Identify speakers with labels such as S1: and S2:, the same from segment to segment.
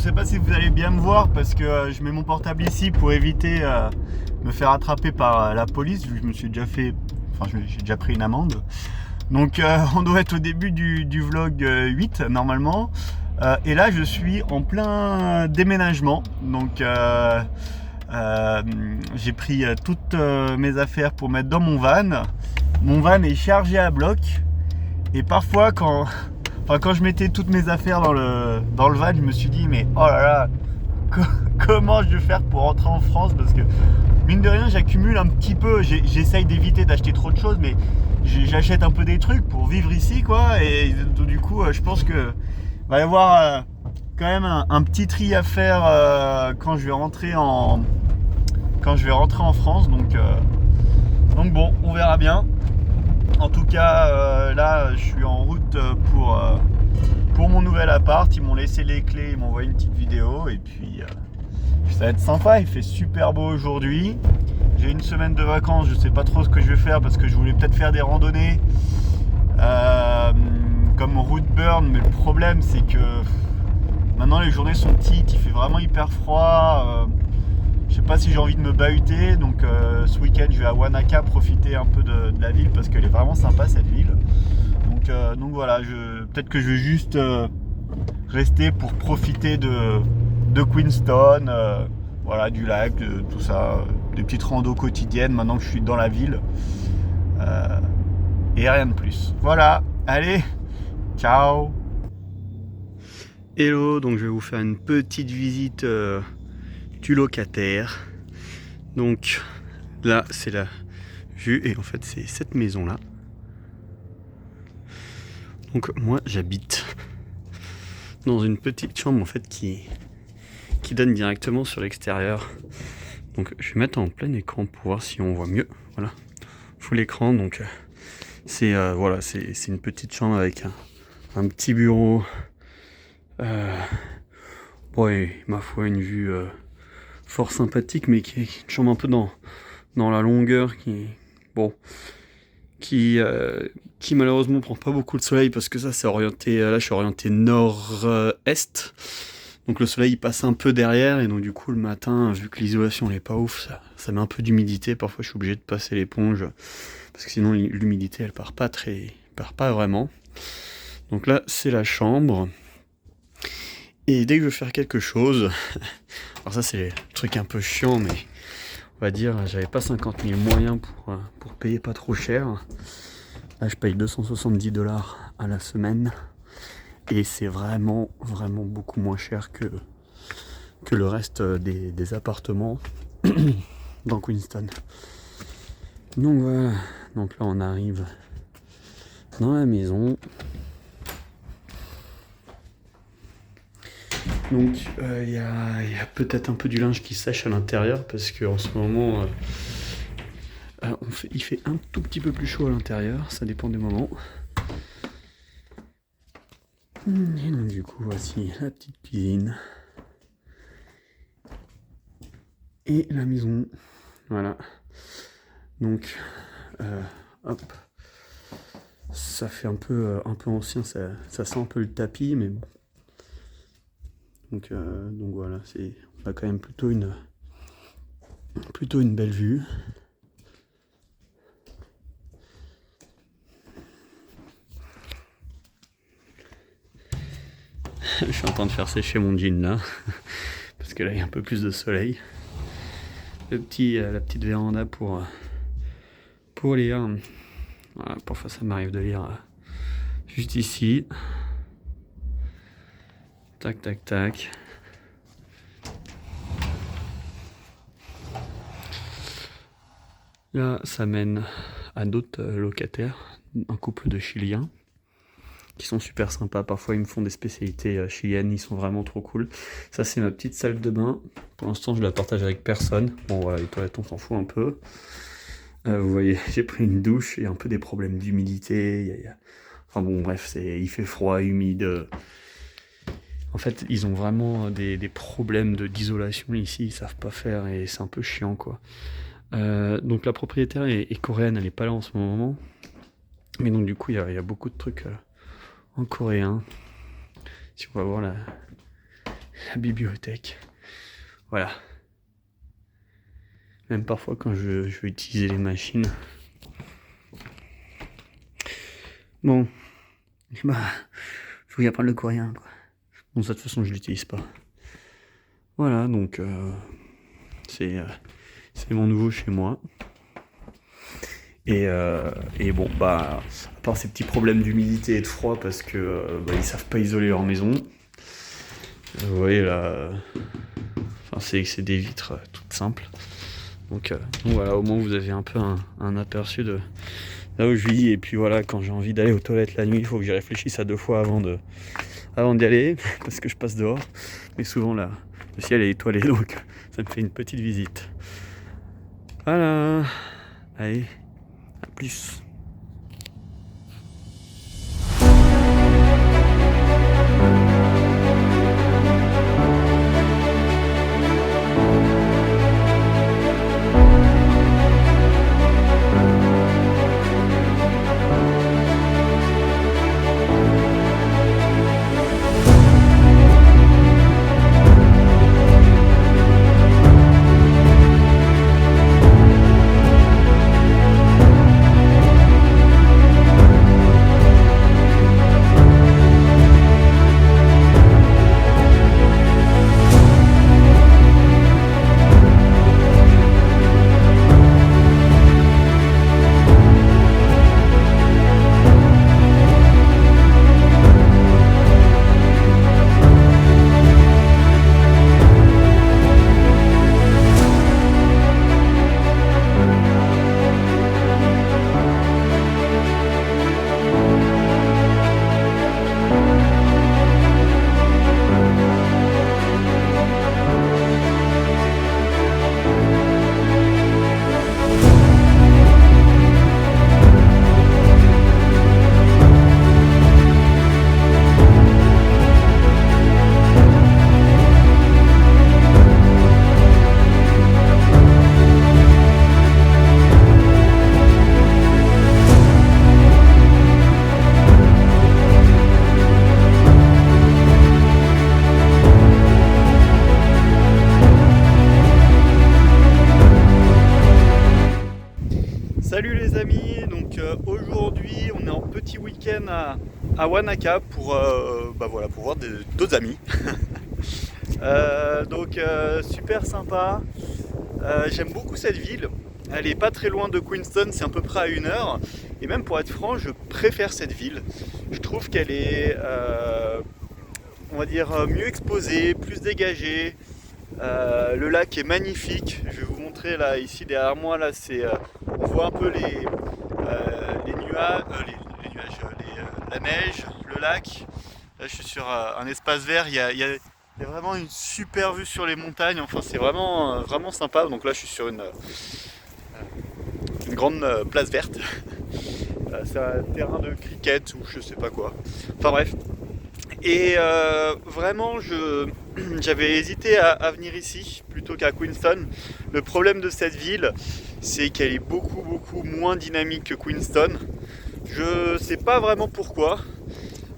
S1: sais pas si vous allez bien me voir parce que je mets mon portable ici pour éviter me faire attraper par la police, vu que je me suis déjà fait, enfin j'ai déjà pris une amende. Donc on doit être au début du vlog 8 normalement. Et là je suis en plein déménagement. Donc j'ai pris toutes mes affaires pour mettre dans mon van. Mon van est chargé à bloc. Et parfois quand je mettais toutes mes affaires dans le van, je me suis dit mais oh là là, comment je vais faire pour rentrer en France, parce que mine de rien j'accumule un petit peu, j'essaye d'éviter d'acheter trop de choses, mais j'achète un peu des trucs pour vivre ici quoi, et du coup je pense que va y avoir quand même un petit tri à faire quand je vais rentrer en France, donc bon, on verra bien. En tout cas, là, je suis en route pour mon nouvel appart. Ils m'ont laissé les clés, ils m'ont envoyé une petite vidéo. Et puis, ça va être sympa. Il fait super beau aujourd'hui. J'ai une semaine de vacances. Je sais pas trop ce que je vais faire parce que je voulais peut-être faire des randonnées comme route burn. Mais le problème, c'est que maintenant, les journées sont petites. Il fait vraiment hyper froid. Je sais pas si j'ai envie de me bahuter, donc ce week-end je vais à Wanaka profiter un peu de la ville parce qu'elle est vraiment sympa cette ville. Donc voilà, peut-être que je vais juste rester pour profiter de Queenstown, voilà, du lac, de tout ça, des petites randos quotidiennes maintenant que je suis dans la ville. Et rien de plus. Voilà, allez, ciao. Hello, donc je vais vous faire une petite visite du locataire. Donc là c'est la vue, et en fait c'est cette maison là. Donc moi j'habite dans une petite chambre en fait qui donne directement sur l'extérieur. Donc je vais mettre en plein écran pour voir si on voit mieux. Voilà, full écran. Donc c'est voilà, c'est une petite chambre avec un petit bureau. Ouais, ma foi, une vue fort sympathique, mais qui est une chambre un peu dans la longueur, qui malheureusement prend pas beaucoup de soleil parce que ça c'est orienté, là je suis orienté nord-est, donc le soleil il passe un peu derrière, et donc du coup le matin, vu que l'isolation n'est pas ouf, ça met un peu d'humidité. Parfois je suis obligé de passer l'éponge parce que sinon l'humidité elle part pas vraiment. Donc là c'est la chambre. Et dès que je veux faire quelque chose, alors ça c'est le truc un peu chiant, mais on va dire j'avais pas 50 000 moyens pour payer pas trop cher. Là je paye 270$ à la semaine, et c'est vraiment beaucoup moins cher que le reste des appartements dans Queenstown. Donc voilà, donc là on arrive dans la maison. Donc il y a peut-être un peu du linge qui sèche à l'intérieur parce qu'en ce moment il fait un tout petit peu plus chaud à l'intérieur, ça dépend des moments. Et donc du coup voici la petite cuisine et la maison. Voilà. Donc hop. Ça fait un peu ancien, ça sent un peu le tapis, mais bon. Donc voilà, on a quand même plutôt une belle vue. Je suis en train de faire sécher mon jean là, parce que là il y a un peu plus de soleil. La petite véranda pour lire. Voilà, parfois ça m'arrive de lire juste ici. Tac tac tac. Là ça mène à d'autres locataires, un couple de Chiliens qui sont super sympas. Parfois ils me font des spécialités chiliennes, ils sont vraiment trop cool. Ça c'est ma petite salle de bain. Pour l'instant je la partage avec personne. Bon voilà, les toilettes on s'en fout un peu. Vous voyez, j'ai pris une douche et un peu des problèmes d'humidité. Enfin bon bref, il fait froid, humide. En fait ils ont vraiment des problèmes d'isolation ici, ils savent pas faire, et c'est un peu chiant quoi. Donc la propriétaire est coréenne, elle est pas là en ce moment. Mais donc du coup il y a beaucoup de trucs en coréen. Si on va voir la bibliothèque. Voilà. Même parfois quand je veux utiliser les machines. Bon. Bah, je voulais apprendre le coréen, quoi. Bon, ça, de toute façon, je l'utilise pas. Voilà, donc c'est mon nouveau chez moi. Et bon, bah, à part ces petits problèmes d'humidité et de froid, parce que ils savent pas isoler leur maison. Vous voyez là, enfin, c'est des vitres toutes simples. Donc voilà, au moins vous avez un peu un aperçu de là où je vis. Et puis voilà, quand j'ai envie d'aller aux toilettes la nuit, il faut que j'y réfléchisse à 2 fois avant d'y aller, parce que je passe dehors. Mais souvent là, le ciel est étoilé, donc ça me fait une petite visite. Voilà, allez, à plus. Salut les amis, donc aujourd'hui on est en petit week-end à Wanaka pour, voilà, pour voir d'autres amis. Donc super sympa, j'aime beaucoup cette ville, elle est pas très loin de Queenstown, c'est à peu près à 1 heure, et même pour être franc je préfère cette ville. Je trouve qu'elle est, on va dire, mieux exposée, plus dégagée. Le lac est magnifique, je vais vous montrer là, ici derrière moi, là c'est, on voit un peu les nuages, la neige, le lac. Là je suis sur un espace vert, il y a vraiment une super vue sur les montagnes, enfin c'est vraiment, vraiment sympa. Donc là je suis sur une grande place verte, c'est un terrain de cricket ou je sais pas quoi, enfin bref. Et vraiment, j'avais hésité à venir ici plutôt qu'à Queenstown. Le problème de cette ville, c'est qu'elle est beaucoup moins dynamique que Queenstown. Je sais pas vraiment pourquoi.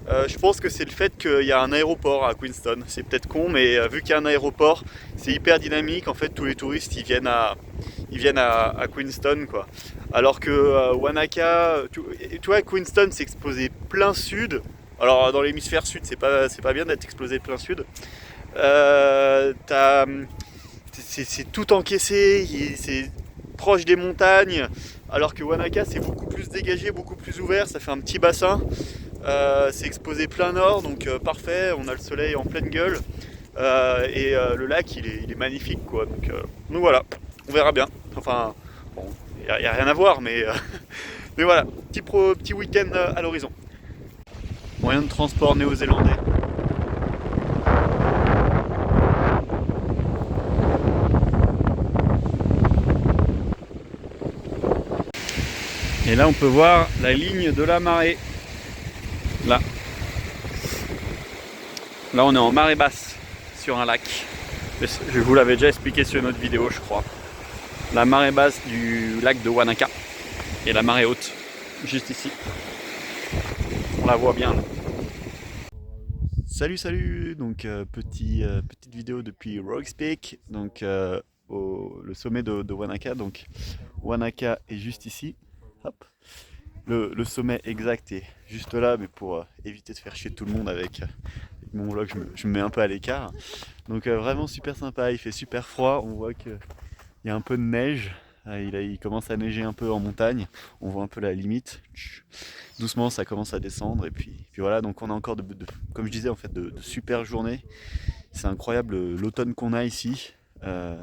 S1: Je pense que c'est le fait qu'il y a un aéroport à Queenstown. C'est peut-être con, mais vu qu'il y a un aéroport, c'est hyper dynamique. En fait, tous les touristes ils viennent à Queenstown, quoi. Alors que Wanaka, tu vois, Queenstown c'est exposé plein sud. Alors dans l'hémisphère sud, c'est pas bien d'être explosé plein sud. C'est tout encaissé, c'est proche des montagnes, alors que Wanaka c'est beaucoup plus dégagé, beaucoup plus ouvert, ça fait un petit bassin. C'est exposé plein nord, donc parfait, on a le soleil en pleine gueule. Et le lac il est magnifique, quoi. Donc voilà, on verra bien. Enfin, bon, il n'y a rien à voir, mais voilà, petit week-end à l'horizon. Moyen de transport néo-zélandais. Et là on peut voir la ligne de la marée. Là on est en marée basse sur un lac. Je vous l'avais déjà expliqué sur une autre vidéo, je crois. La marée basse du lac de Wanaka et la marée haute juste ici. On la voit bien là. Salut. Donc petite vidéo depuis Rogues Peak, donc le sommet de Wanaka. Donc Wanaka est juste ici. Hop. Le sommet exact est juste là, mais pour éviter de faire chier tout le monde avec mon vlog, je me mets un peu à l'écart. Donc vraiment super sympa, il fait super froid, on voit qu'il y a un peu de neige. Il commence à neiger un peu en montagne, on voit un peu la limite. Doucement ça commence à descendre et puis voilà, donc on a encore comme je disais en fait de super journées. C'est incroyable l'automne qu'on a ici. Il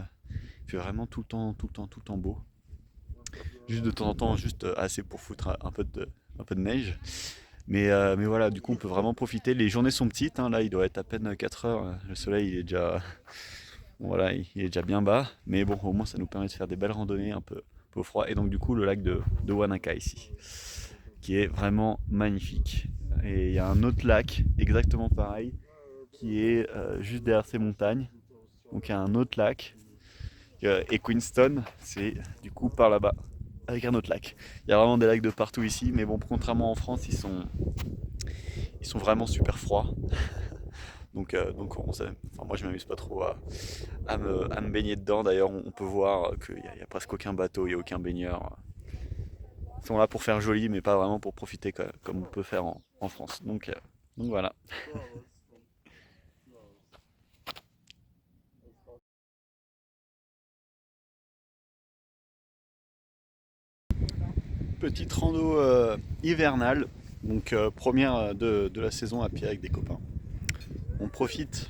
S1: fait vraiment tout le temps beau. Juste de temps en temps, juste assez pour foutre un peu de neige. Mais voilà, du coup on peut vraiment profiter. Les journées sont petites, hein. Là il doit être à peine 4 heures. Le soleil il est déjà, voilà, il est déjà bien bas. Mais bon, au moins ça nous permet de faire des belles randonnées un peu au froid. Et donc du coup le lac de Wanaka ici, qui est vraiment magnifique. Et il y a un autre lac exactement pareil, qui est juste derrière ces montagnes. Donc il y a un autre lac. Et Queenstown, c'est du coup par là-bas, avec un autre lac. Il y a vraiment des lacs de partout ici, mais bon, contrairement en France, ils sont vraiment super froids. Donc moi je m'amuse pas trop à me baigner dedans. D'ailleurs, on peut voir qu'il n'y a presque aucun bateau, il n'y a aucun baigneur. Ils sont là pour faire joli, mais pas vraiment pour profiter comme on peut faire en France. Donc voilà. Petite rando hivernale, donc première de la saison à pied avec des copains. On profite.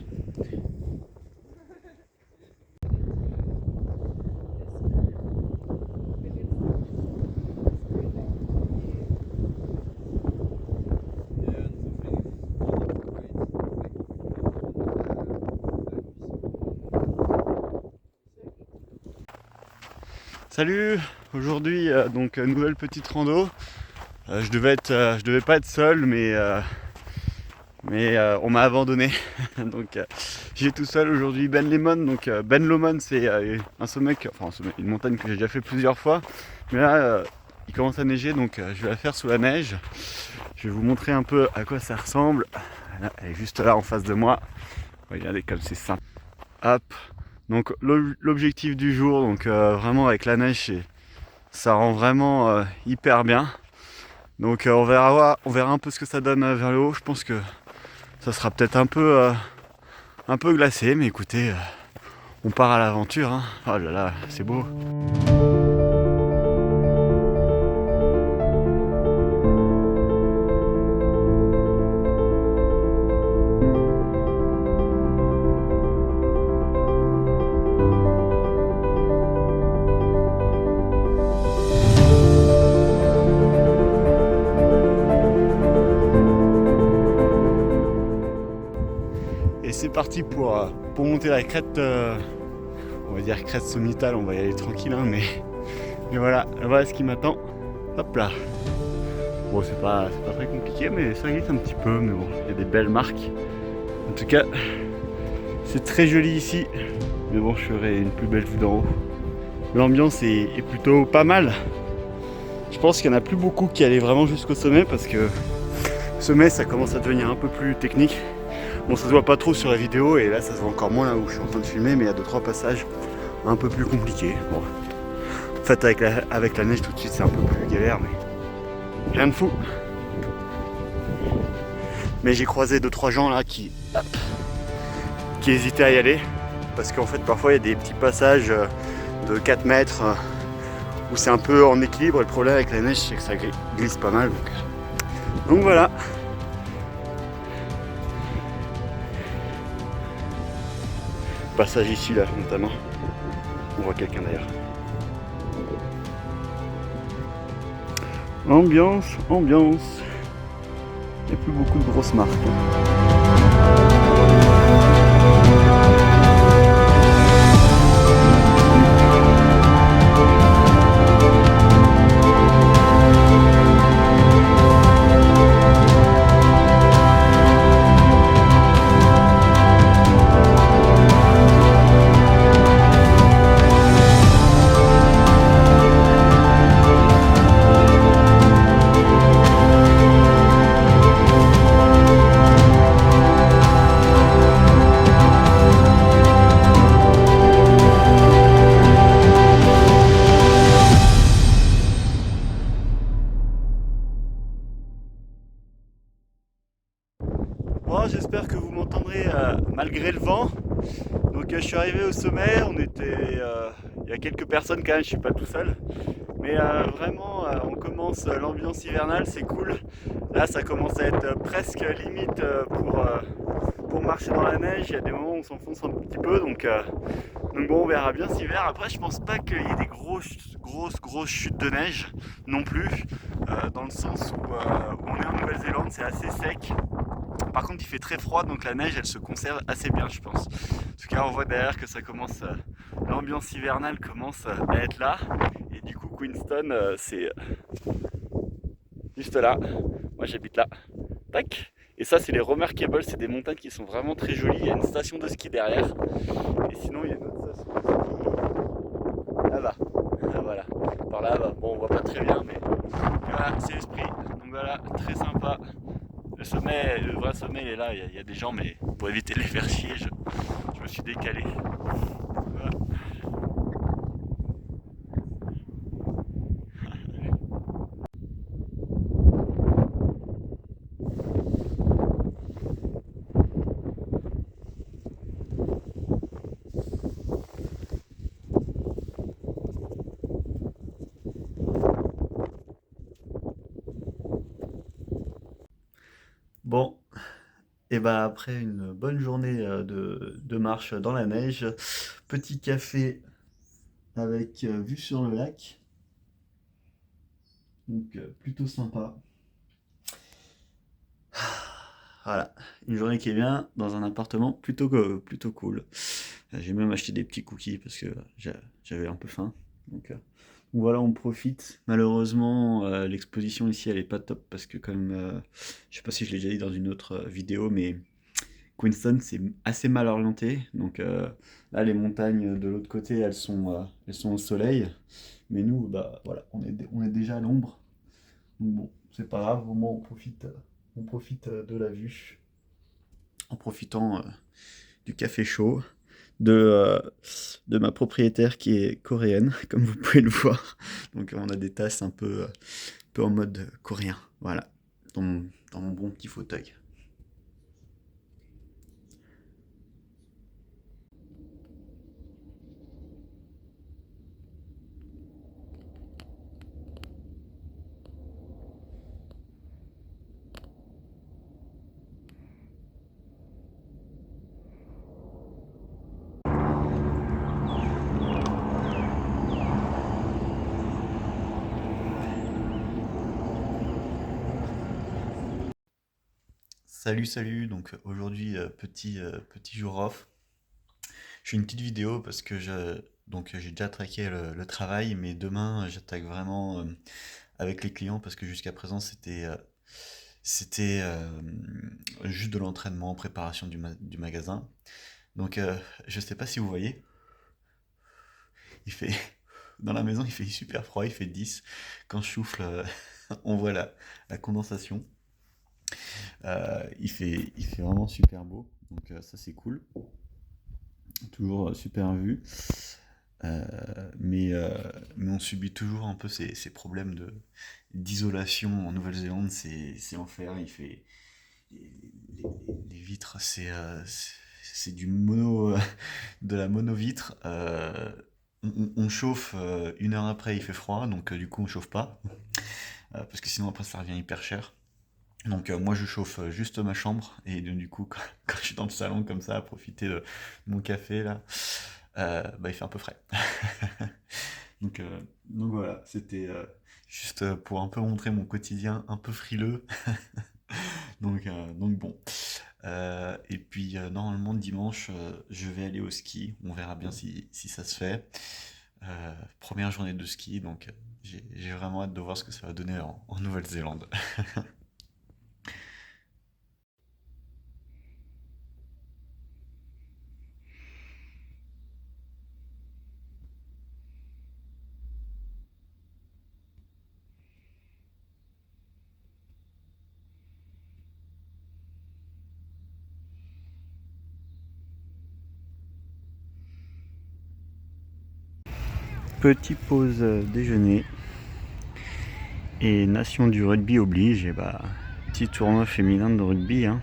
S1: Salut, aujourd'hui donc nouvelle petite rando. Je devais pas être seul, mais on m'a abandonné. Donc j'ai tout seul aujourd'hui. Ben Lomond. Donc Ben Lomond, c'est un sommet, une montagne que j'ai déjà fait plusieurs fois. Mais là il commence à neiger, donc je vais la faire sous la neige. Je vais vous montrer un peu à quoi ça ressemble. Là, elle est juste là en face de moi. Regardez comme c'est simple. Hop. Donc l'objectif du jour, donc vraiment avec la neige, ça rend vraiment hyper bien. Donc on verra un peu ce que ça donne vers le haut. Je pense que ça sera peut-être un peu glacé, mais écoutez, on part à l'aventure, hein. Oh là là, c'est beau. Et c'est parti pour monter la crête, on va dire crête sommitale, on va y aller tranquille, hein, mais voilà ce qui m'attend. Hop là. Bon, c'est pas très compliqué, mais ça glisse un petit peu, mais bon, il y a des belles marques. En tout cas, c'est très joli ici, mais bon, je ferai une plus belle vue d'en haut. L'ambiance est plutôt pas mal. Je pense qu'il n'y en a plus beaucoup qui allaient vraiment jusqu'au sommet, parce que le sommet, ça commence à devenir un peu plus technique. Bon, ça se voit pas trop sur la vidéo, et là ça se voit encore moins là où je suis en train de filmer, mais il y a 2-3 passages un peu plus compliqués. Bon, en fait avec la neige tout de suite c'est un peu plus galère, mais rien de fou. Mais j'ai croisé 2-3 gens là qui hésitaient à y aller, parce qu'en fait parfois il y a des petits passages de 4 mètres où c'est un peu en équilibre, et le problème avec la neige c'est que ça glisse pas mal. Donc voilà. Passage ici là notamment, on voit quelqu'un d'ailleurs. Ambiance, il n'y a plus beaucoup de grosses marques. Bon, j'espère que vous m'entendrez malgré le vent. Donc je suis arrivé au sommet, il y a quelques personnes quand même, je suis pas tout seul. Mais vraiment, on commence l'ambiance hivernale, c'est cool. Là, ça commence à être presque limite pour marcher dans la neige. Il y a des moments où on s'enfonce un petit peu, donc bon, on verra bien cet hiver. Après, je pense pas qu'il y ait des grosses chutes de neige non plus, dans le sens où on est en Nouvelle-Zélande, c'est assez sec. Par contre, il fait très froid, donc la neige, elle se conserve assez bien, je pense. En tout cas, on voit derrière que ça commence, l'ambiance hivernale commence à être là. Et du coup, Queenstown, c'est juste là. Moi, j'habite là. Tac. Et ça, c'est les Remarkables, c'est des montagnes qui sont vraiment très jolies. Il y a une station de ski derrière. Et sinon, il y a une autre station de ski là-bas. Ah, voilà. Par là-bas. Bon, on voit pas très bien, mais voilà, c'est l'esprit. Donc voilà, très sympa. Le vrai sommet, il est là. Il y a des gens, mais pour éviter de les faire chier, je me suis décalé. Voilà. Bon, et bah après une bonne journée de marche dans la neige, petit café avec vue sur le lac, donc plutôt sympa. Voilà, une journée qui est bien dans un appartement plutôt cool. J'ai même acheté des petits cookies parce que j'avais un peu faim. Donc voilà, on profite. Malheureusement, l'exposition ici elle est pas top parce que comme je sais pas si je l'ai déjà dit dans une autre vidéo, mais Queenstown, c'est assez mal orienté. Donc là, les montagnes de l'autre côté, elles sont au soleil. Mais nous, bah voilà, on est déjà à l'ombre. Donc bon, c'est pas grave, au moins on profite de la vue, en profitant du café chaud, de, euh, de ma propriétaire qui est coréenne, comme vous pouvez le voir. Donc on a des tasses peu en mode coréen, voilà, dans mon bon petit fauteuil. Salut, donc aujourd'hui petit jour off. Je fais une petite vidéo parce que j'ai déjà traqué le travail, mais demain j'attaque vraiment avec les clients parce que jusqu'à présent c'était juste de l'entraînement, préparation du magasin. Donc je sais pas si vous voyez, il fait dans la maison il fait super froid, il fait 10. Quand je souffle, on voit la condensation. Il fait vraiment super beau, donc ça c'est cool. Toujours super vue. Mais on subit toujours un peu ces problèmes d'isolation en Nouvelle-Zélande, c'est enfer. Les, les vitres, c'est du mono, de la mono-vitre. On chauffe une heure après, il fait froid, donc du coup on chauffe pas, parce que sinon après ça revient hyper cher. Donc moi je chauffe juste ma chambre et donc, du coup quand je suis dans le salon comme ça à profiter de mon café là, bah il fait un peu frais. Donc voilà, c'était juste pour un peu montrer mon quotidien un peu frileux. Donc bon. Et puis normalement dimanche je vais aller au ski, on verra bien si ça se fait. Première journée de ski, donc j'ai vraiment hâte de voir ce que ça va donner en Nouvelle-Zélande. Petite pause déjeuner et Nation du rugby oblige, et bah petit tournoi féminin de rugby, hein.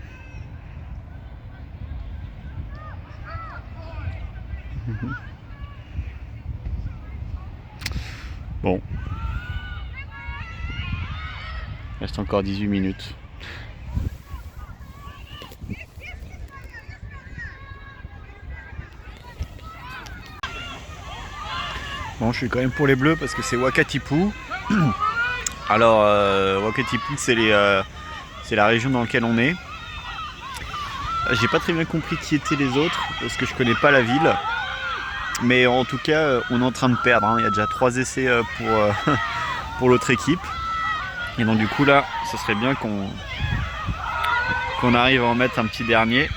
S1: Bon. Il reste encore 18 minutes. Bon, je suis quand même pour les bleus parce que c'est Wakatipu. Alors, Wakatipu, c'est la région dans laquelle on est. J'ai pas très bien compris qui étaient les autres parce que je connais pas la ville. Mais en tout cas, on est en train de perdre. Hein. Il y a déjà 3 essais pour l'autre équipe. Et donc du coup là, ce serait bien qu'on arrive à en mettre un petit dernier.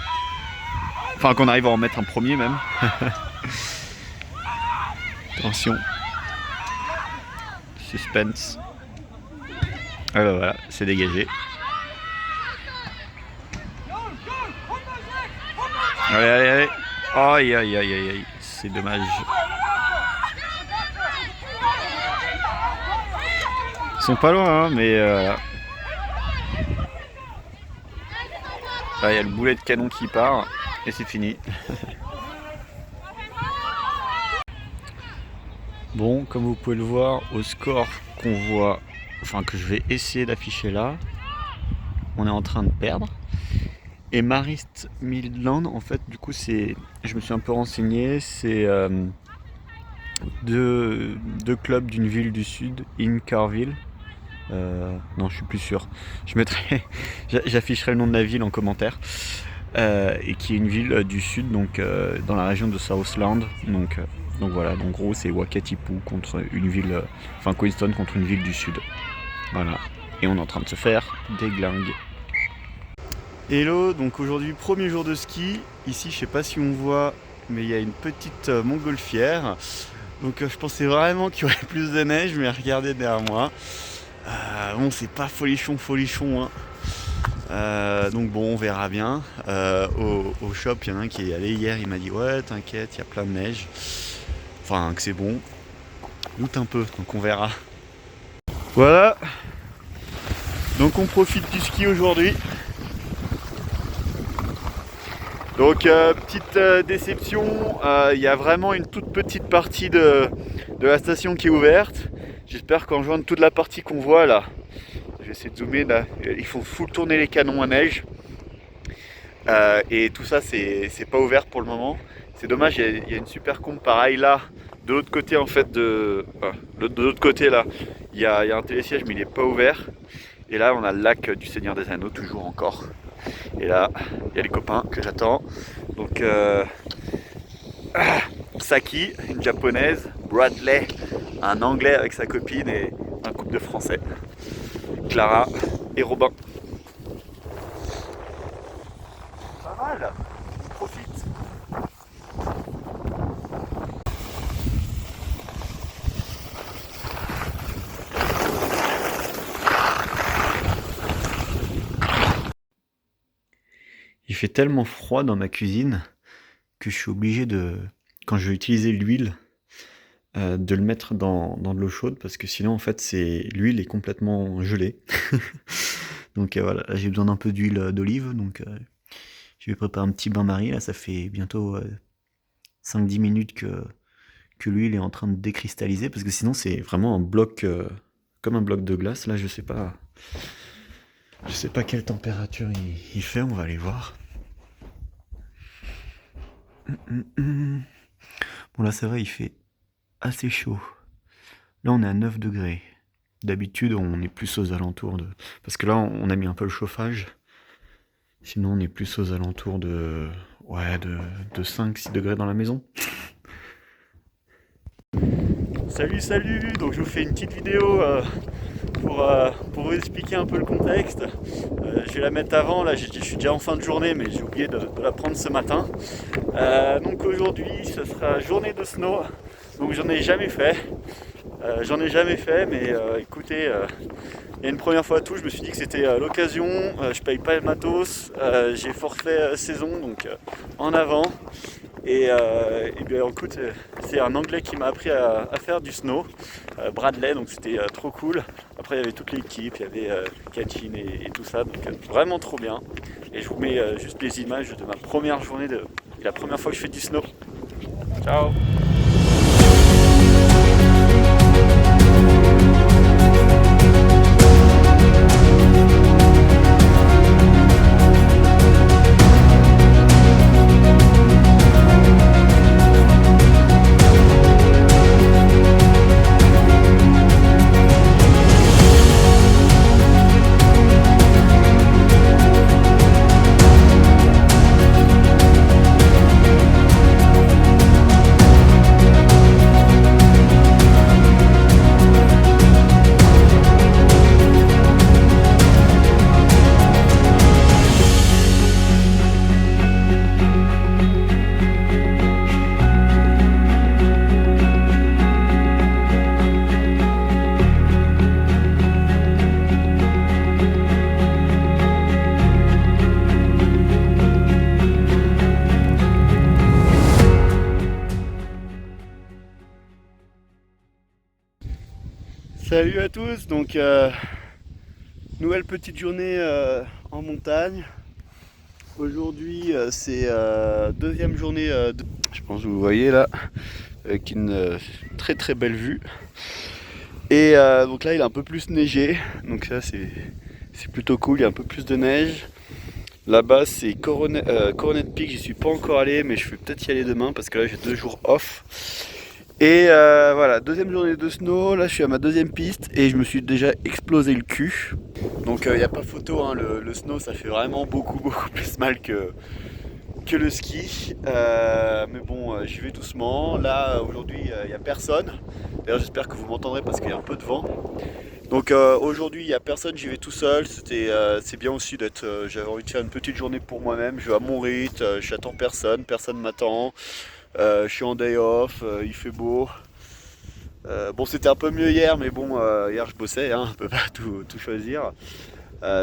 S1: Enfin, qu'on arrive à en mettre un premier même. Attention. Suspense. Alors voilà, c'est dégagé. Allez, allez, allez. Aïe, aïe, aïe, aïe, aïe. C'est dommage. Ils sont pas loin, hein, mais là, il y a le boulet de canon qui part et c'est fini. Bon, comme vous pouvez le voir, au score qu'on voit, enfin que je vais essayer d'afficher là, on est en train de perdre. Et Marist Midland, en fait, du coup, je me suis un peu renseigné, c'est deux clubs d'une ville du sud, Incarville. Non, je suis plus sûr. J'afficherai le nom de la ville en commentaire. Et qui est une ville du sud, donc dans la région de Southland. Donc voilà, donc en gros c'est Wakatipu contre une ville, enfin Queenstown contre une ville du sud. Voilà. Et on est en train de se faire déglinguer. Hello, donc aujourd'hui premier jour de ski. Ici, je sais pas si on voit, mais il y a une petite montgolfière. Donc je pensais vraiment qu'il y aurait plus de neige, mais regardez derrière moi. Bon, c'est pas folichon, hein. Donc bon, on verra bien. Au shop, il y en a un qui est allé hier, il m'a dit ouais, t'inquiète, il y a plein de neige. Enfin, que c'est bon. Doute un peu, donc on verra. Voilà. Donc on profite du ski aujourd'hui. Donc petite déception, il y a vraiment une toute petite partie de la station qui est ouverte. J'espère qu'en jouant toute la partie qu'on voit là, je vais essayer de zoomer là, il faut full tourner les canons à neige. Et tout ça c'est pas ouvert pour le moment. C'est dommage, il y a une super combe pareil là. De l'autre côté en fait de l'autre côté là, il y a un télésiège mais il n'est pas ouvert. Et là on a le lac du Seigneur des Anneaux toujours encore. Et là, il y a les copains que j'attends. Donc, Saki, une japonaise, Bradley, un anglais avec sa copine et un couple de français, Clara et Robin. Pas mal, on profite. Il fait tellement froid dans ma cuisine que je suis obligé quand je vais utiliser l'huile, de le mettre dans de l'eau chaude parce que sinon en fait l'huile est complètement gelée. Donc voilà, là, j'ai besoin d'un peu d'huile d'olive, donc je vais préparer un petit bain-marie. Là ça fait bientôt 5-10 minutes que l'huile est en train de décristalliser parce que sinon c'est vraiment un bloc, comme un bloc de glace. Là je sais pas quelle température il fait, on va aller voir. Bon là ça va, il fait assez chaud. Là on est à 9 degrés. D'habitude on est plus aux alentours de... Parce que là on a mis un peu le chauffage. Sinon on est plus aux alentours de 5-6 degrés dans la maison. Salut. Donc je vous fais une petite vidéo pour vous expliquer un peu le contexte. Je vais la mettre avant, là je suis déjà en fin de journée mais j'ai oublié de la prendre ce matin. Donc aujourd'hui ce sera journée de snow, donc j'en ai jamais fait. Mais écoutez, il y a une première fois à tout, je me suis dit que c'était l'occasion, je paye pas le matos, j'ai forfait saison donc en avant. Et bien écoute, c'est un anglais qui m'a appris à faire du snow, Bradley, donc c'était trop cool. Après il y avait toute l'équipe, il y avait Kachin et tout ça, donc vraiment trop bien. Et je vous mets juste les images de ma première journée, la première fois que je fais du snow. Ciao. Salut à tous, donc nouvelle petite journée en montagne. Aujourd'hui c'est deuxième journée je pense que vous voyez là, avec une très très belle vue. Et donc là il a un peu plus neigé, donc ça c'est plutôt cool, il y a un peu plus de neige. Là-bas c'est Coronet Peak, j'y suis pas encore allé mais je vais peut-être y aller demain parce que là j'ai 2 jours off. Et voilà, deuxième journée de snow, là je suis à ma deuxième piste et je me suis déjà explosé le cul. Donc il n'y a pas photo, hein, le snow ça fait vraiment beaucoup plus mal que le ski. Mais bon, j'y vais doucement. Là aujourd'hui il n'y a personne. D'ailleurs j'espère que vous m'entendrez parce qu'il y a un peu de vent. Donc aujourd'hui il n'y a personne, j'y vais tout seul. C'est bien aussi d'être. J'avais envie de faire une petite journée pour moi-même. Je vais à mon rythme, j'attends personne m'attend. Je suis en day off, il fait beau. Bon, c'était un peu mieux hier, mais bon, hier je bossais, hein, on peut pas tout choisir.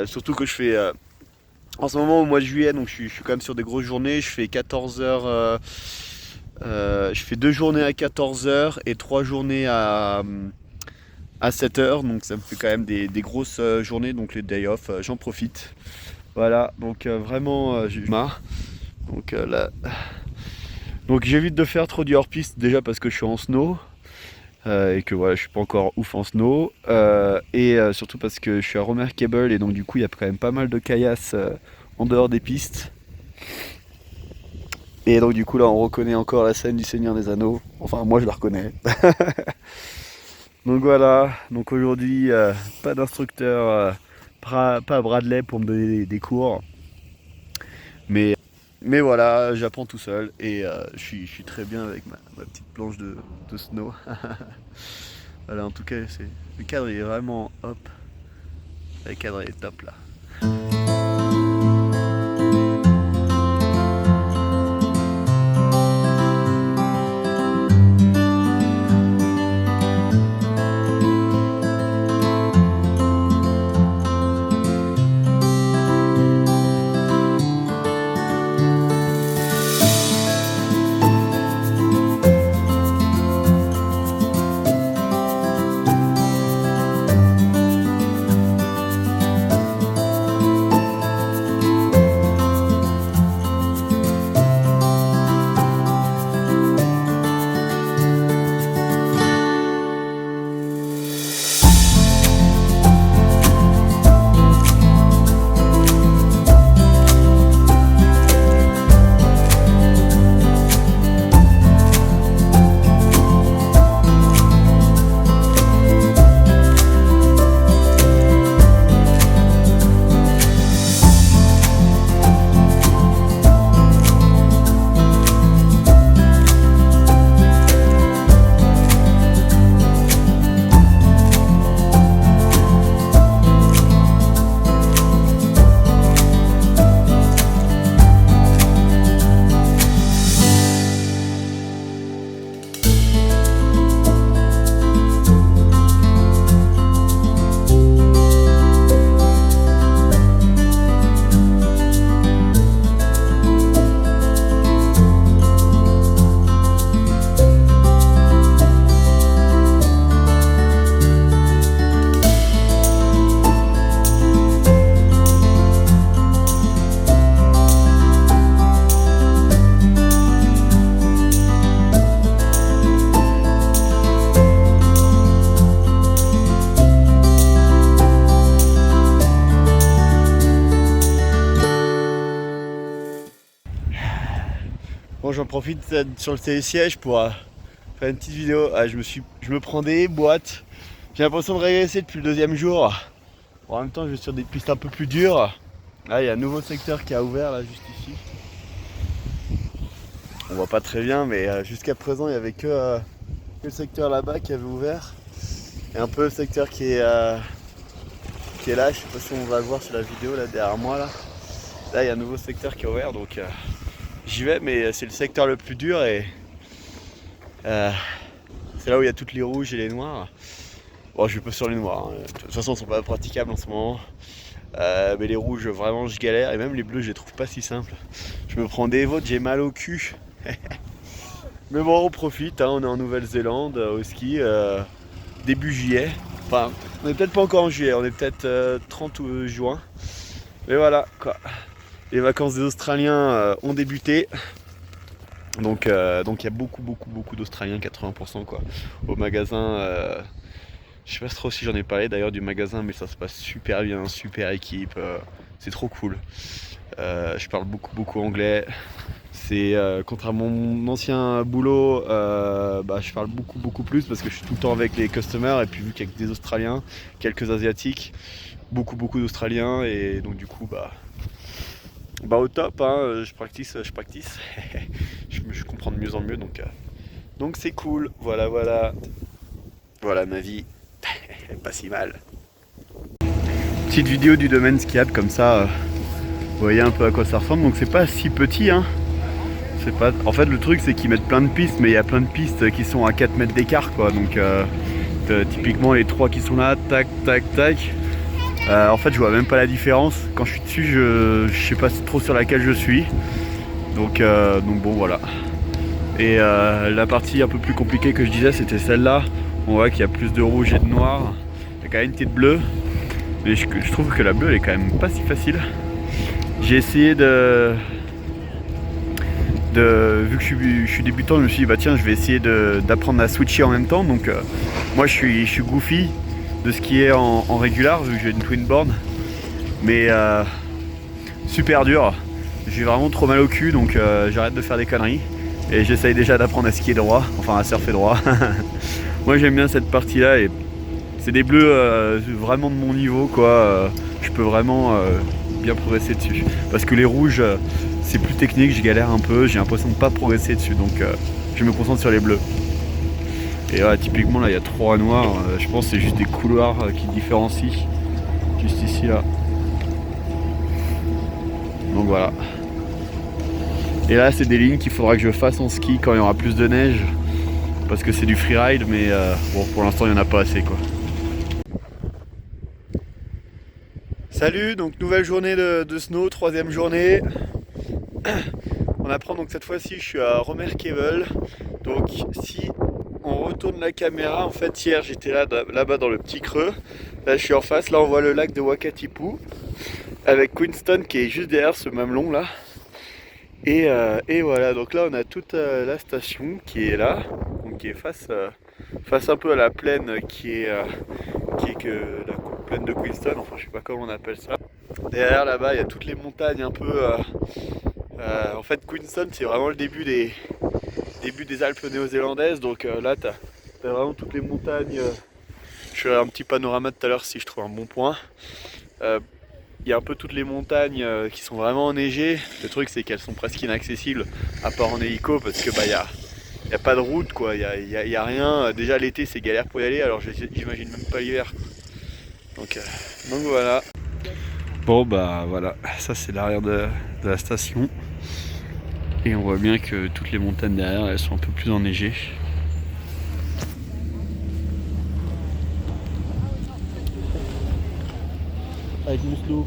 S1: Surtout que je fais en ce moment au mois de juillet, donc je suis quand même sur des grosses journées. Je fais 14 heures, je fais 2 journées à 14 heures et 3 journées à 7 heures, donc ça me fait quand même des grosses journées. Donc les day off, j'en profite. Voilà, donc vraiment, j'ai marre. Donc là. Donc j'évite de faire trop du hors-piste déjà parce que je suis en snow et que voilà je suis pas encore ouf en snow et surtout parce que je suis à Remarkable et donc du coup il y a quand même pas mal de caillasses en dehors des pistes. Et donc du coup là on reconnaît encore la scène du Seigneur des Anneaux, enfin moi je la reconnais. Donc voilà, donc aujourd'hui pas d'instructeur, pas Bradley pour me donner des cours. Mais voilà, j'apprends tout seul et je suis très bien avec ma petite planche de snow. Voilà, en tout cas, le cadre est vraiment hop. Le cadre est top là. Bon, j'en profite sur le télésiège pour faire une petite vidéo. Ah, je me prends des boîtes. J'ai l'impression de régresser depuis le 2e jour. Bon, en même temps, je vais sur des pistes un peu plus dures. Là, il y a un nouveau secteur qui a ouvert là juste ici. On voit pas très bien, mais jusqu'à présent, il n'y avait que le secteur là-bas qui avait ouvert. Et un peu le secteur qui est là. Je sais pas si on va le voir sur la vidéo là derrière moi là. Là, il y a un nouveau secteur qui a ouvert, donc j'y vais, mais c'est le secteur le plus dur et c'est là où il y a toutes les rouges et les noirs. Bon, je vais pas sur les noirs, hein. De toute façon, ils sont pas praticables en ce moment. Mais les rouges, vraiment, je galère. Et même les bleus, je les trouve pas si simples. Je me prends des votes, j'ai mal au cul. Mais bon, on profite, hein, on est en Nouvelle-Zélande au ski, début juillet. Enfin, on est peut-être pas encore en juillet, on est peut-être 30 juin. Mais voilà, quoi. Les vacances des Australiens ont débuté. Donc il y a beaucoup d'Australiens, 80% quoi. Au magasin, je sais pas trop si j'en ai parlé d'ailleurs du magasin, mais ça se passe super bien, super équipe, c'est trop cool. Je parle beaucoup anglais. C'est contrairement à mon ancien boulot, je parle beaucoup plus parce que je suis tout le temps avec les customers et puis vu qu'il y a que des Australiens, quelques Asiatiques, beaucoup d'Australiens et donc du coup au top, hein, je practice. je comprends de mieux en mieux donc c'est cool, voilà ma vie, pas si mal. Petite vidéo du domaine skiable comme ça, vous voyez un peu à quoi ça ressemble, donc c'est pas si petit hein. En fait le truc c'est qu'ils mettent plein de pistes, mais il y a plein de pistes qui sont à 4 mètres d'écart quoi, donc typiquement les 3 qui sont là, tac. En fait je vois même pas la différence, quand je suis dessus je sais pas trop sur laquelle je suis, donc bon voilà. Et la partie un peu plus compliquée que je disais c'était celle-là, on voit qu'il y a plus de rouge et de noir, il y a quand même une petite bleue, mais je trouve que la bleue elle est quand même pas si facile. J'ai essayé vu que je suis débutant, je me suis dit bah tiens je vais essayer d'apprendre à switcher en même temps, donc moi je suis goofy de skier en régular vu que j'ai une twin board, mais super dur, j'ai vraiment trop mal au cul, donc j'arrête de faire des conneries et j'essaye déjà d'apprendre à skier droit, enfin à surfer droit. Moi j'aime bien cette partie là et c'est des bleus vraiment de mon niveau quoi, je peux vraiment bien progresser dessus, parce que les rouges c'est plus technique, je galère un peu, j'ai l'impression de pas progresser dessus, donc je me concentre sur les bleus. Et voilà, typiquement là il y a 3 noirs, je pense que c'est juste des couloirs qui différencient, juste ici là. Donc voilà. Et là c'est des lignes qu'il faudra que je fasse en ski quand il y aura plus de neige, parce que c'est du freeride, mais bon pour l'instant il n'y en a pas assez quoi. Salut, donc nouvelle journée de snow, 3e journée. On apprend donc cette fois-ci je suis à Romerkevel. Donc si on retourne la caméra, en fait hier j'étais là-bas dans le petit creux. Là je suis en face, là on voit le lac de Wakatipu avec Queenstown qui est juste derrière ce mamelon là. Et voilà, donc là on a toute la station qui est là, donc qui est face un peu à la plaine qui est que la plaine de Queenstown, enfin je sais pas comment on appelle ça. Derrière là-bas il y a toutes les montagnes un peu. En fait Queenstown c'est vraiment le début des Alpes néo-zélandaises, donc là t'as vraiment toutes les montagnes. Je ferai un petit panorama tout à l'heure si je trouve un bon point. Il y a un peu toutes les montagnes qui sont vraiment enneigées. Le truc c'est qu'elles sont presque inaccessibles à part en hélico, parce que il y a pas de route quoi, il y a rien. Déjà l'été c'est galère pour y aller, alors j'imagine même pas l'hiver. Donc voilà. Bon voilà, ça c'est l'arrière de la station. Et on voit bien que toutes les montagnes derrière elles sont un peu plus enneigées. Avec Mousselou.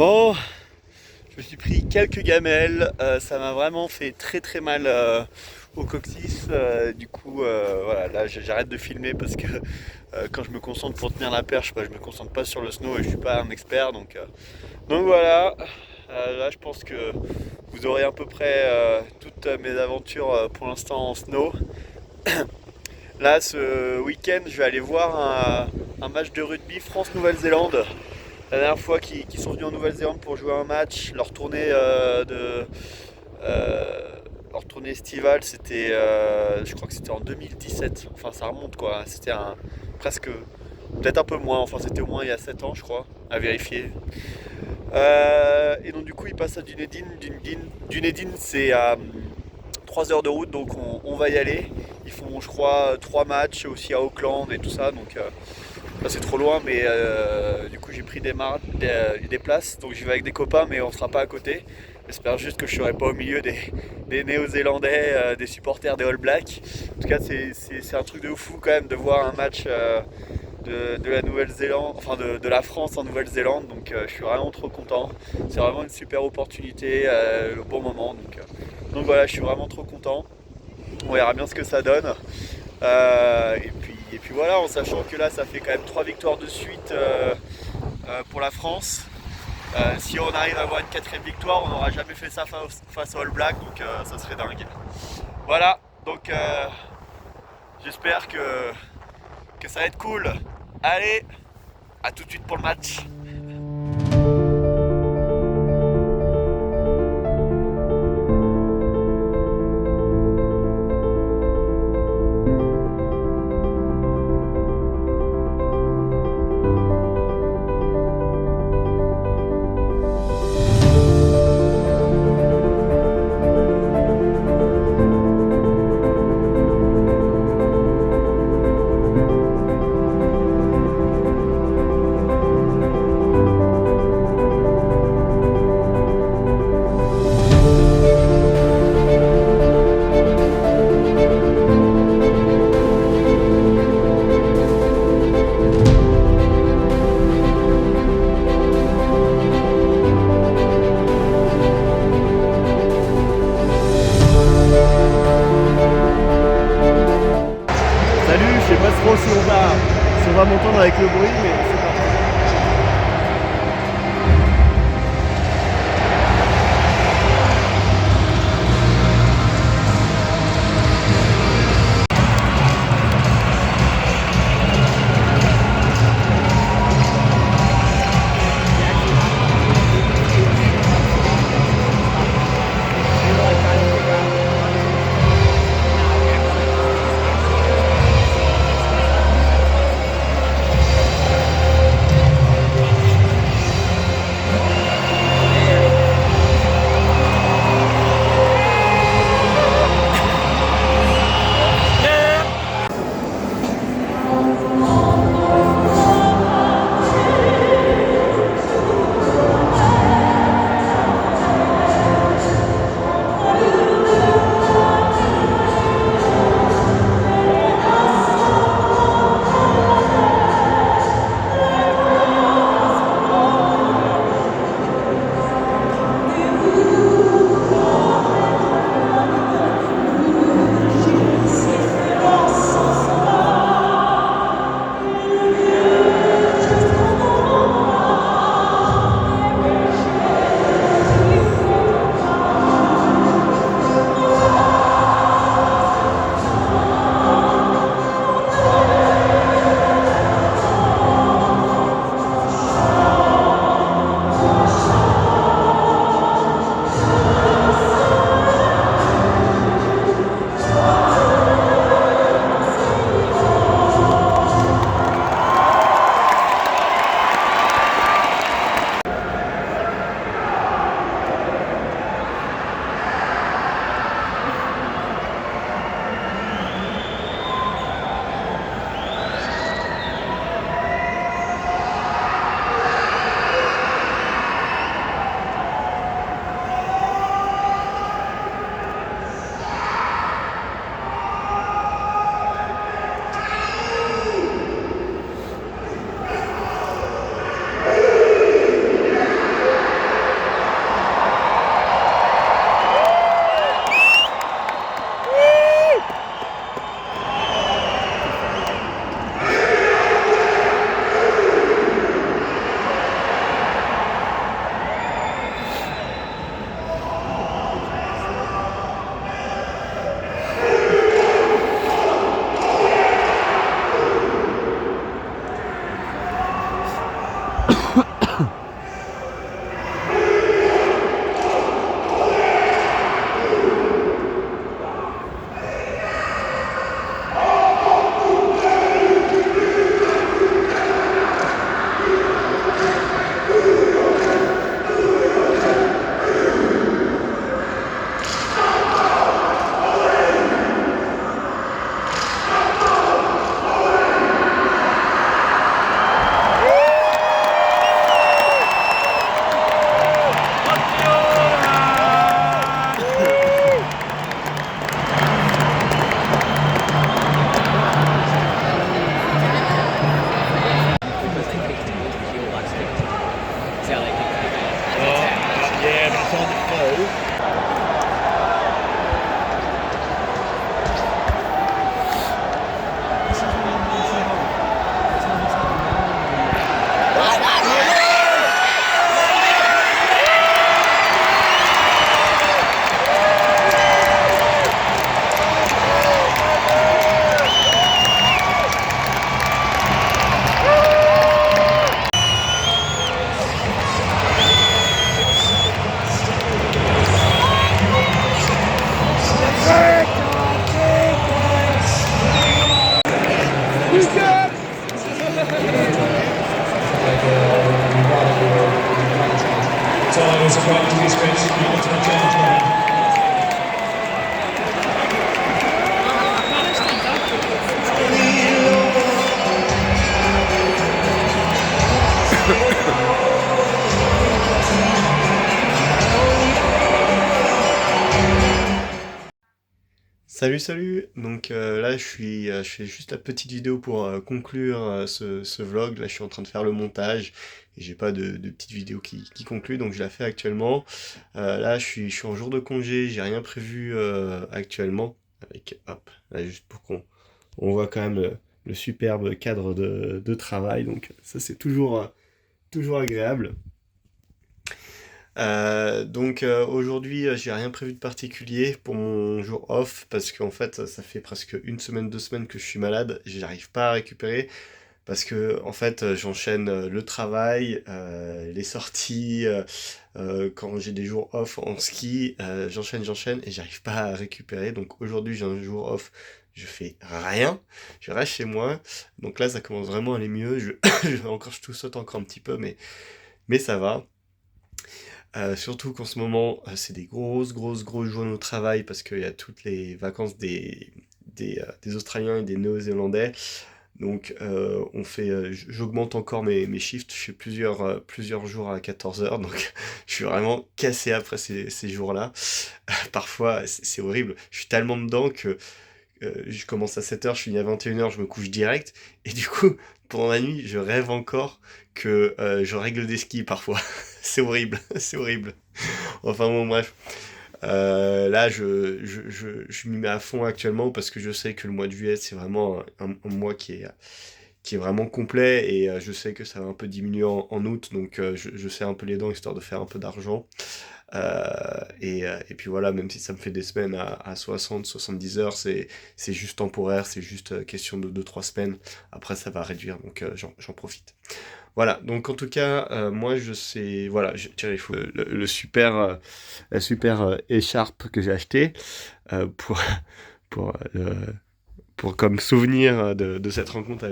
S1: Bon, je me suis pris quelques gamelles, ça m'a vraiment fait très très mal au coccyx. Du coup, voilà, là j'arrête de filmer parce que quand je me concentre pour tenir la perche, bah, je me concentre pas sur le snow et je suis pas un expert. Donc voilà, là je pense que vous aurez à peu près toutes mes aventures pour l'instant en snow. Là, ce week-end, je vais aller voir un match de rugby France-Nouvelle-Zélande. La dernière fois qu'ils sont venus en Nouvelle-Zélande pour jouer un match, leur tournée estivale, c'était, je crois que c'était en 2017. Enfin, ça remonte quoi. C'était presque, peut-être un peu moins. Enfin, c'était au moins il y a 7 ans, je crois, à vérifier. Et donc du coup, ils passent à Dunedin. Dunedin, c'est à 3 heures de route, donc on va y aller. Ils font, je crois, 3 matchs aussi à Auckland et tout ça. Donc là, c'est trop loin, mais du coup j'ai pris des places, donc j'y vais avec des copains, mais on sera pas à côté. J'espère juste que je serai pas au milieu des Néo-Zélandais, des supporters des All Blacks. En tout cas, c'est un truc de fou quand même de voir un match de la Nouvelle-Zélande, enfin de la France en Nouvelle-Zélande. Donc je suis vraiment trop content. C'est vraiment une super opportunité, le bon moment. Donc voilà, je suis vraiment trop content. On verra bien ce que ça donne. Et puis voilà, en sachant que là, ça fait quand même 3 victoires de suite pour la France. Si on arrive à avoir une 4ème victoire, on n'aura jamais fait ça face aux All Blacks, donc ça serait dingue. Voilà, donc j'espère que ça va être cool. Allez, à tout de suite pour le match. Je sais pas trop si on va m'entendre avec le bruit, mais c'est parti. Salut, salut! Donc là, je fais juste la petite vidéo pour conclure ce vlog. Là, je suis en train de faire le montage et j'ai pas de petite vidéo qui conclut, donc je la fais actuellement. Là, je suis en jour de congé, j'ai rien prévu actuellement. Avec, hop, là, juste pour qu'on on voit quand même le superbe cadre de travail, donc ça, c'est toujours agréable. Aujourd'hui, j'ai rien prévu de particulier pour mon jour off parce qu'en fait, ça fait presque une semaine, 2 semaines que je suis malade. J'arrive pas à récupérer parce que en fait, j'enchaîne le travail, les sorties. Quand j'ai des jours off en ski, j'enchaîne et j'arrive pas à récupérer. Donc aujourd'hui, j'ai un jour off. Je fais rien, je reste chez moi. Donc là, ça commence vraiment à aller mieux. Je tout saute encore un petit peu, mais ça va. Surtout qu'en ce moment, c'est des grosses journées au travail parce qu'il y a toutes les vacances des Australiens et des Néo-Zélandais. Donc, j'augmente encore mes shifts. Je fais plusieurs jours à 14 heures. Donc, je suis vraiment cassé après ces jours-là. Parfois, c'est horrible. Je suis tellement dedans que je commence à 7 heures, je finis à 21 heures, je me couche direct. Et du coup, pendant la nuit, je rêve encore que je règle des skis parfois. C'est horrible, c'est horrible. Enfin bon, bref. Là, je m'y mets à fond actuellement parce que je sais que le mois de juillet, c'est vraiment un mois qui est vraiment complet et je sais que ça va un peu diminuer en août, donc je serre un peu les dents histoire de faire un peu d'argent. Et puis voilà, même si ça me fait des semaines à 60-70 heures, c'est juste temporaire, c'est juste question de 2-3 semaines. Après, ça va réduire, donc j'en profite. Voilà, donc en tout cas, moi je sais, voilà, j'ai tiré le super, la super écharpe que j'ai acheté pour, pour, euh, pour comme souvenir de cette rencontre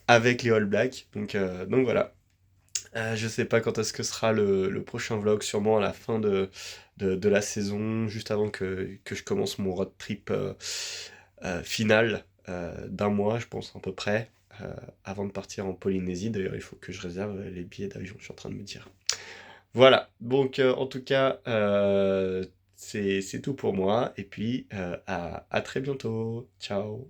S1: avec les All Blacks. Donc voilà. Je sais pas quand est-ce que sera le prochain vlog, sûrement à la fin de la saison, juste avant que je commence mon road trip final d'un mois, je pense à peu près, avant de partir en Polynésie. D'ailleurs, il faut que je réserve les billets d'avion, je suis en train de me dire. Voilà, donc en tout cas, c'est tout pour moi, et puis à très bientôt. Ciao!